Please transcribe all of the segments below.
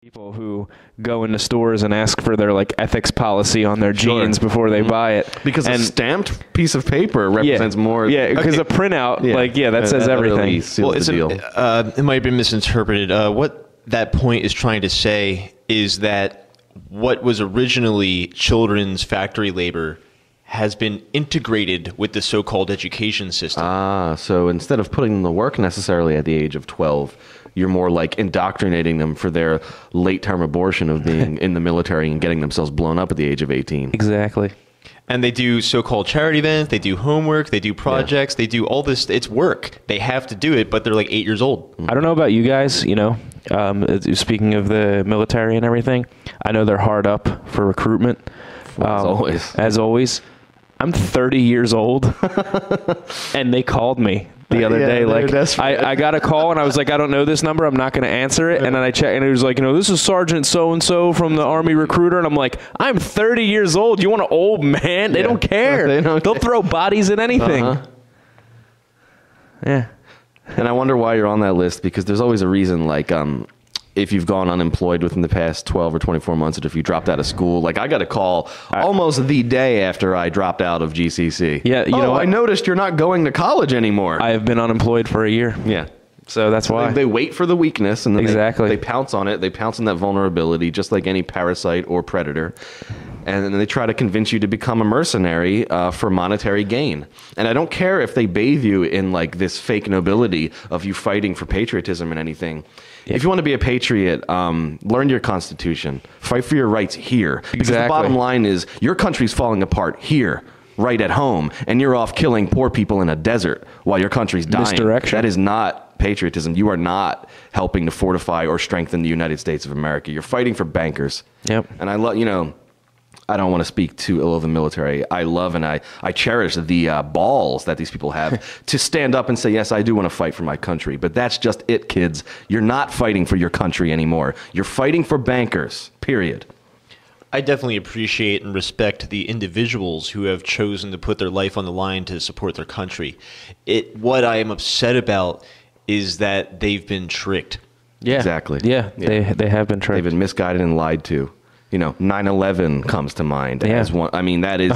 People who go into stores and ask for their like ethics policy on their jeans before they buy it, because a stamped piece of paper represents more. Yeah, because a printout, that says everything. Really seals the deal. It might have been misinterpreted. What that point is trying to say is that what was originally children's factory labor has been integrated with the so-called education system. So instead of putting them to work necessarily at the age of 12, you're more like indoctrinating them for their late-term abortion of being in the military and getting themselves blown up at the age of 18. Exactly. And they do so-called charity events, they do homework, they do projects, they do all this. It's work. They have to do it, but they're like 8 years old. I don't know about you guys, speaking of the military and everything, I know they're hard up for recruitment. As always. I'm 30 years old, and they called me the other day. Like, I got a call, and I was like, I don't know this number. I'm not going to answer it. And then I checked, and it was like, this is Sergeant so-and-so from the Army recruiter. And I'm like, I'm 30 years old. You want an old man? They don't care. They'll throw bodies at anything. Yeah. And I wonder why you're on that list, because there's always a reason, like, if you've gone unemployed within the past 12 or 24 months, or if you dropped out of school. Like, I got a call almost the day after I dropped out of GCC. Yeah, you know what? I noticed you're not going to college anymore. I have been unemployed for a year. Yeah. So that's why. They wait for the weakness, and then exactly. they pounce on it. They pounce on that vulnerability, just like any parasite or predator. And then they try to convince you to become a mercenary for monetary gain. And I don't care if they bathe you in like this fake nobility of you fighting for patriotism and anything. Yeah. If you want to be a patriot, learn your Constitution. Fight for your rights here. Because the bottom line is your country's falling apart here, right at home, and you're off killing poor people in a desert while your country's dying. Misdirection. That is not patriotism. You are not helping to fortify or strengthen the United States of America. You're fighting for bankers. Yep. And I love, I don't want to speak too ill of the military. I love and I cherish the balls that these people have to stand up and say, yes, I do want to fight for my country. But that's just it, kids. You're not fighting for your country anymore. You're fighting for bankers, period. I definitely appreciate and respect the individuals who have chosen to put their life on the line to support their country. What I am upset about is that they've been tricked. Yeah. Exactly. Yeah, yeah. They have been tricked. They've been misguided and lied to. 9/11 comes to mind as one. I mean, that is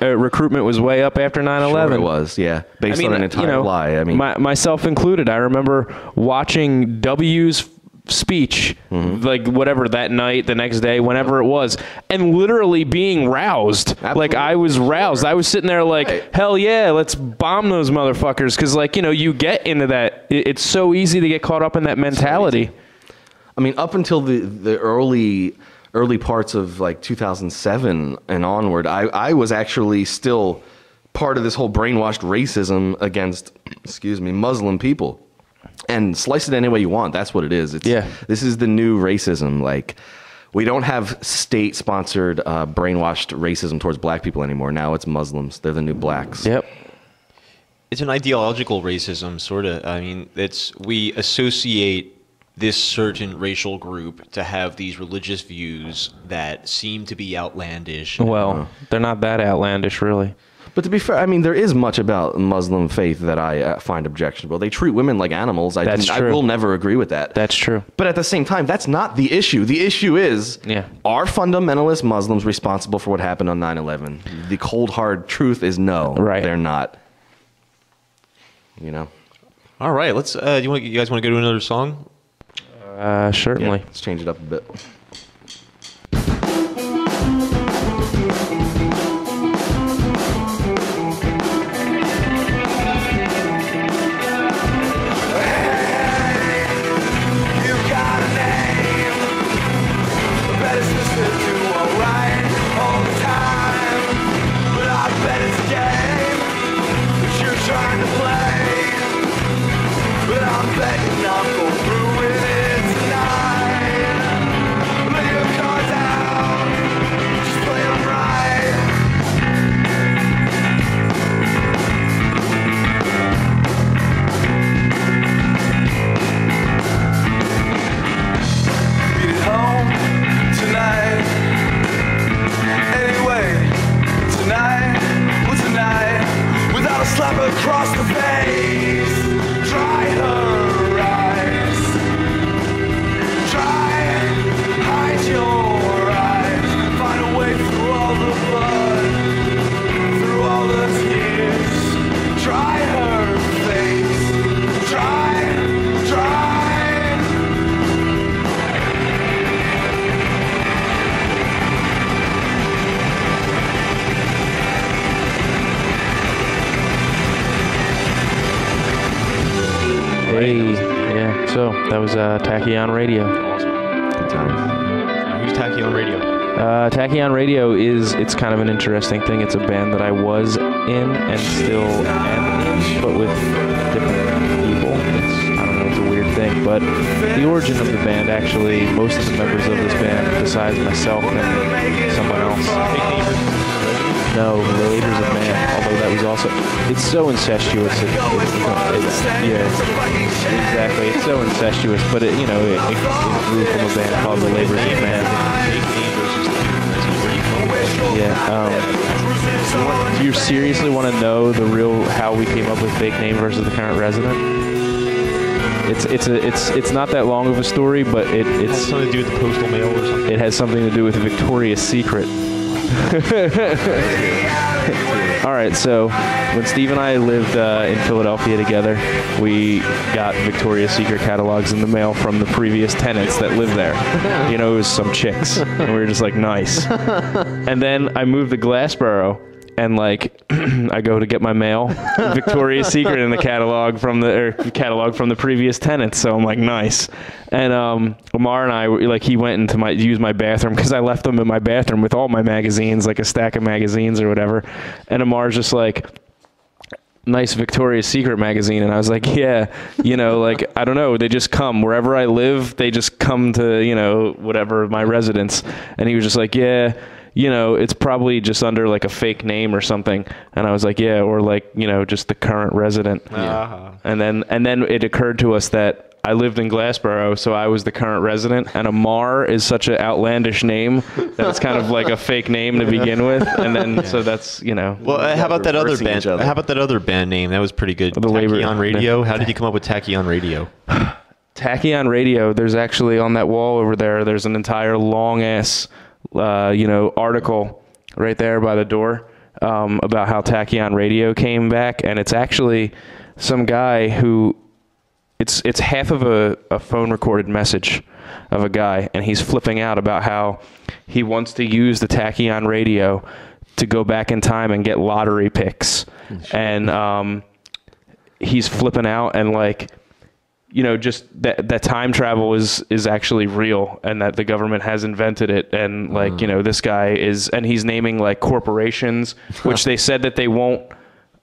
recruitment was way up after 9/11. Sure it was, yeah, based on an entire lie. I mean, myself included. I remember watching W's speech, like whatever that night, the next day, whenever it was, and literally being roused. Absolutely. Like I was roused. Sure. I was sitting there like, hell yeah, let's bomb those motherfuckers. Because you get into that. It's so easy to get caught up in that mentality. I mean, up until the early parts of like 2007 and onward, I was actually still part of this whole brainwashed racism against, Muslim people. And slice it any way you want. That's what it is. This is the new racism. Like, we don't have state-sponsored brainwashed racism towards black people anymore. Now it's Muslims. They're the new blacks. Yep. It's an ideological racism, sort of. I mean, we associate this certain racial group to have these religious views that seem to be outlandish. Well, they're not that outlandish, really. But to be fair, I mean, there is much about Muslim faith that I find objectionable. They treat women like animals. I will never agree with that. That's true. But at the same time, that's not the issue. The issue is, are fundamentalist Muslims responsible for what happened on 9/11? The cold, hard truth is no. Right. They're not. All right. Let's. You guys want to go to another song? Certainly. Yeah, let's change it up a bit. But I'm betting I'll go through with it tonight. That was Tachyon Radio. Awesome. Good times. Who's Tachyon Radio? Tachyon Radio it's kind of an interesting thing. It's a band that I was in and still am in, but with different people. I don't know, it's a weird thing. But the origin of the band, actually, most of the members of this band, besides myself and someone else. No, the Labors of Man, although that was also... It's so incestuous. Yeah, exactly. It's so incestuous, but it grew from a band called the Labors of Man. Yeah. Do you seriously want to know the real how we came up with fake name versus the current resident? It's not that long of a story, but it has something to do with the postal mail or something. It has something to do with Victoria's Secret. All right, so when Steve and I lived in Philadelphia together, we got Victoria's Secret catalogs in the mail from the previous tenants that lived there. It was some chicks, and we were just like, nice. And then I moved to Glassboro, and I go to get my mail, Victoria's Secret in the catalog from the previous tenants. So I'm like, nice. And Amar and I, he went into use my bathroom because I left them in my bathroom with all my magazines, like a stack of magazines or whatever. And Amar's just like, nice Victoria's Secret magazine. And I was like, yeah, I don't know. They just come wherever I live. They just come to, whatever, my residence. And he was just like, yeah. It's probably just under a fake name or something. And I was like, yeah, or just the current resident. Uh-huh. And then it occurred to us that I lived in Glassboro, so I was the current resident. And Amar is such an outlandish name that it's kind of like a fake name to begin with. And then so that's Well, how about that other band? How about that other band name? That was pretty good. Tachyon Radio. How did you come up with Tachyon Radio? Tachyon Radio. There's actually on that wall over there. There's an entire long ass. Article right there by the door about how Tachyon Radio came back, and it's actually some guy who it's half of a phone recorded message of a guy, and he's flipping out about how he wants to use the Tachyon Radio to go back in time and get lottery picks, and he's flipping out and just that time travel is actually real, and that the government has invented it, and this guy is, and he's naming corporations, which they said that they won't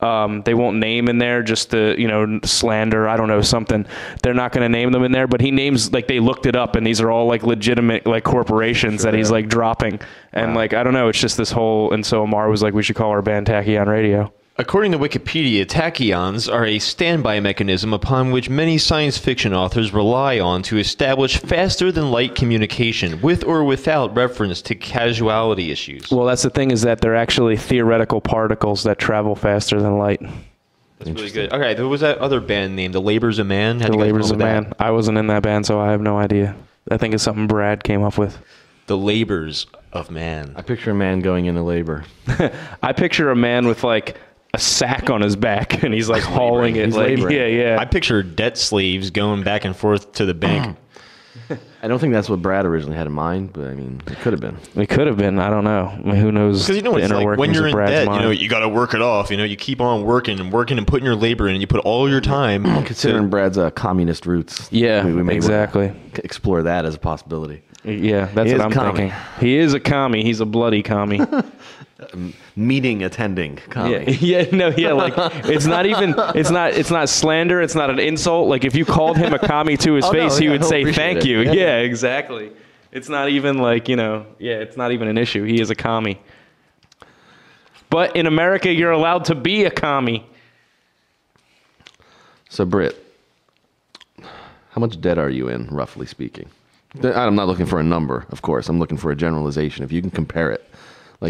name in there just to slander, I don't know, something. They're not going to name them in there, but he names they looked it up, and these are all legitimate corporations that he's dropping, and I don't know, it's just this whole. And so Amar was like, we should call our band Tachyon Radio. According to Wikipedia, tachyons are a standby mechanism upon which many science fiction authors rely on to establish faster-than-light communication, with or without reference to causality issues. Well, that's the thing, is that they're actually theoretical particles that travel faster than light. That's really good. Okay, there was that other band name, The Labors of Man. The Labors of Man. I wasn't in that band, so I have no idea. I think it's something Brad came up with. The Labors of Man. I picture a man going into labor. I picture a man with a sack on his back, and he's hauling it. Yeah. I picture debt slaves going back and forth to the bank. I don't think that's what Brad originally had in mind, but it could have been. It could have been. I don't know. Who knows? Because the inner workings when you're in debt, mind. You got to work it off. You keep on working and putting your labor in, and you put all your time. Considering Brad's communist roots, yeah, we may exactly explore that as a possibility. Yeah, that's what I'm thinking. He is a commie. He's a bloody commie. Meeting attending commie. It's not even. It's not slander. It's not an insult. If you called him a commie to his face, he would say thank you. Yeah, exactly. It's not even it's not even an issue. He is a commie. But in America, you're allowed to be a commie. So, Britt, how much debt are you in, roughly speaking? I'm not looking for a number, of course. I'm looking for a generalization. If you can compare it,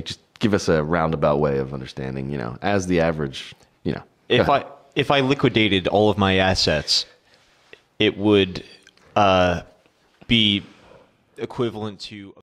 just give us a roundabout way of understanding, as the average, If I liquidated all of my assets, it would be equivalent to